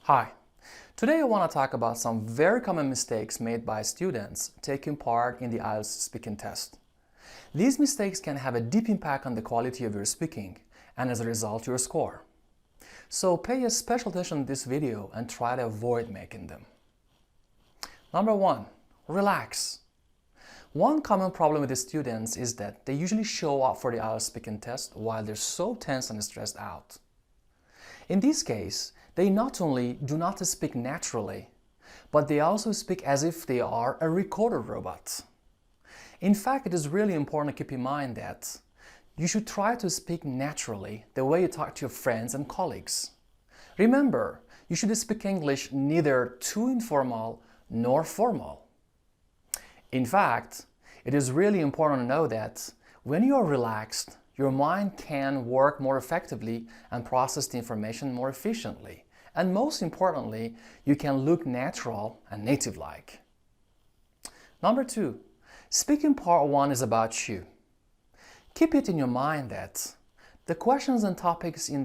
Hi, today I want to talk about some very common mistakes made by students taking part in the IELTS speaking test. These mistakes can have a deep impact on the quality of your speaking and as a result your score. So pay a special attention to this video and try to avoid making them. Number 1. Relax. One common problem with the students is that they usually show up for the IELTS speaking test while they're so tense and stressed out. In this case, they not only do not speak naturally, but they also speak as if they are a recorder robot. In fact, it is really important to keep in mind that you should try to speak naturally the way you talk to your friends and colleagues. Remember, you should speak English neither too informal nor formal. In fact, it is really important to know that when you are relaxed, your mind can work more effectively and process the information more efficiently. And most importantly, you can look natural and native-like. Number 2, speaking part 1 is about you. Keep it in your mind that the questions and topics in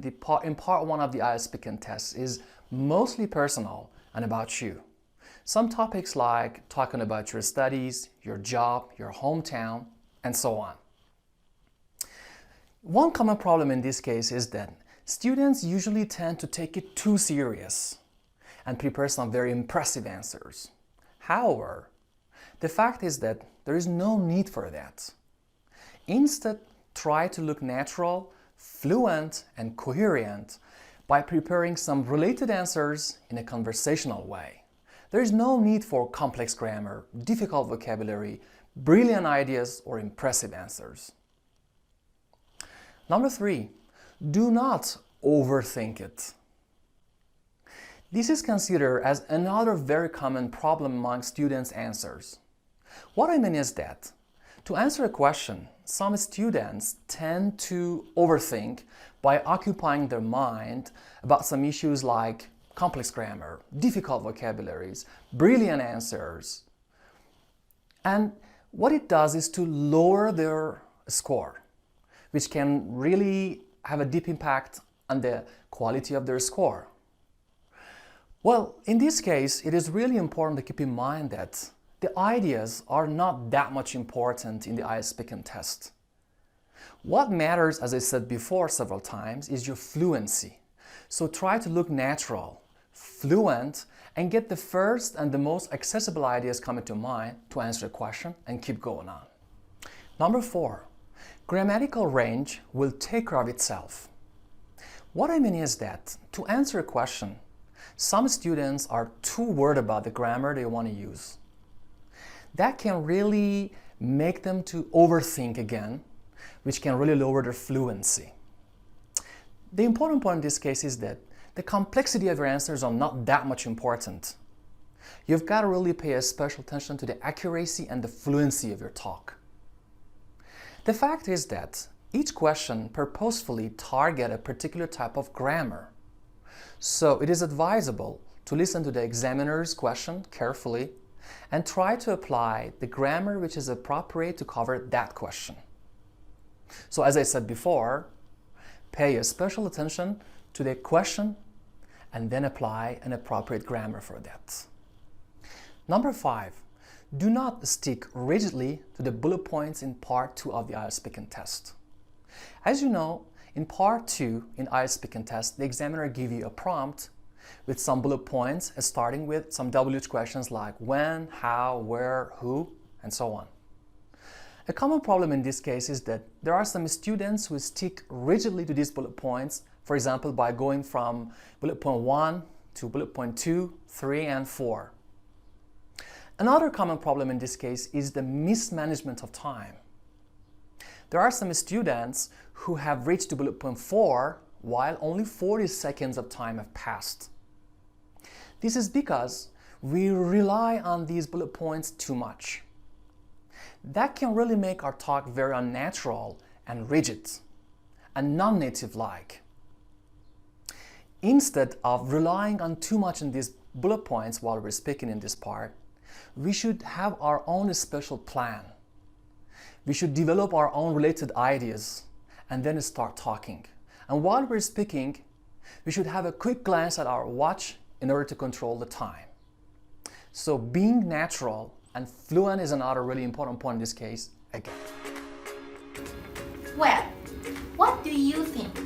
part 1 of the IELTS speaking test is mostly personal and about you. Some topics like talking about your studies, your job, your hometown, and so on. One common problem in this case is that students usually tend to take it too serious and prepare some very impressive answers. However, the fact is that there is no need for that. Instead, try to look natural, fluent, and coherent by preparing some related answers in a conversational way. There is no need for complex grammar, difficult vocabulary, brilliant ideas, or impressive answers. Number 3, do not overthink it. This is considered as another very common problem among students' answers. What I mean is that to answer a question, some students tend to overthink by occupying their mind about some issues like complex grammar, difficult vocabularies, brilliant answers. And what it does is to lower their score, which can really have a deep impact on the quality of their score. Well, in this case, it is really important to keep in mind that the ideas are not that much important in the IELTS speaking test. What matters, as I said before several times, is your fluency. So try to look natural, fluent, and get the first and the most accessible ideas coming to mind to answer a question and keep going on. Number 4. Grammatical range will take care of itself. What I mean is that to answer a question, some students are too worried about the grammar they want to use. That can really make them to overthink again, which can really lower their fluency. The important point in this case is that the complexity of your answers are not that much important. You've got to really pay a special attention to the accuracy and the fluency of your talk. The fact is that each question purposefully targets a particular type of grammar. So it is advisable to listen to the examiner's question carefully and try to apply the grammar which is appropriate to cover that question. So as I said before, pay a special attention to the question and then apply an appropriate grammar for that. Number 5. Do not stick rigidly to the bullet points in part 2 of the IELTS speaking test. As you know, in part 2 in IELTS speaking test, the examiner gives you a prompt with some bullet points starting with some WH questions like when, how, where, who, and so on. A common problem in this case is that there are some students who stick rigidly to these bullet points, for example, by going from bullet point 1 to bullet point 2, 3, and 4. Another common problem in this case is the mismanagement of time. There are some students who have reached to bullet point 4 while only 40 seconds of time have passed. This is because we rely on these bullet points too much. That can really make our talk very unnatural and rigid and non-native-like. Instead of relying on too much on these bullet points while we're speaking in this part, we should have our own special plan. We should develop our own related ideas and then start talking. And while we're speaking, we should have a quick glance at our watch in order to control the time. So being natural and fluent is another really important point in this case again. Well, what do you think?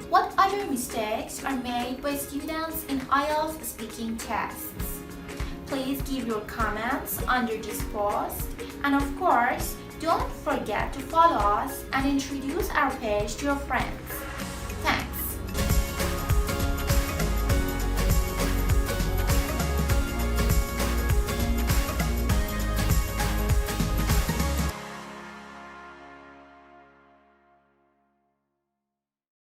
What other mistakes are made by students in IELTS speaking tests? Please give your comments under this post, and of course, don't forget to follow us and introduce our page to your friends.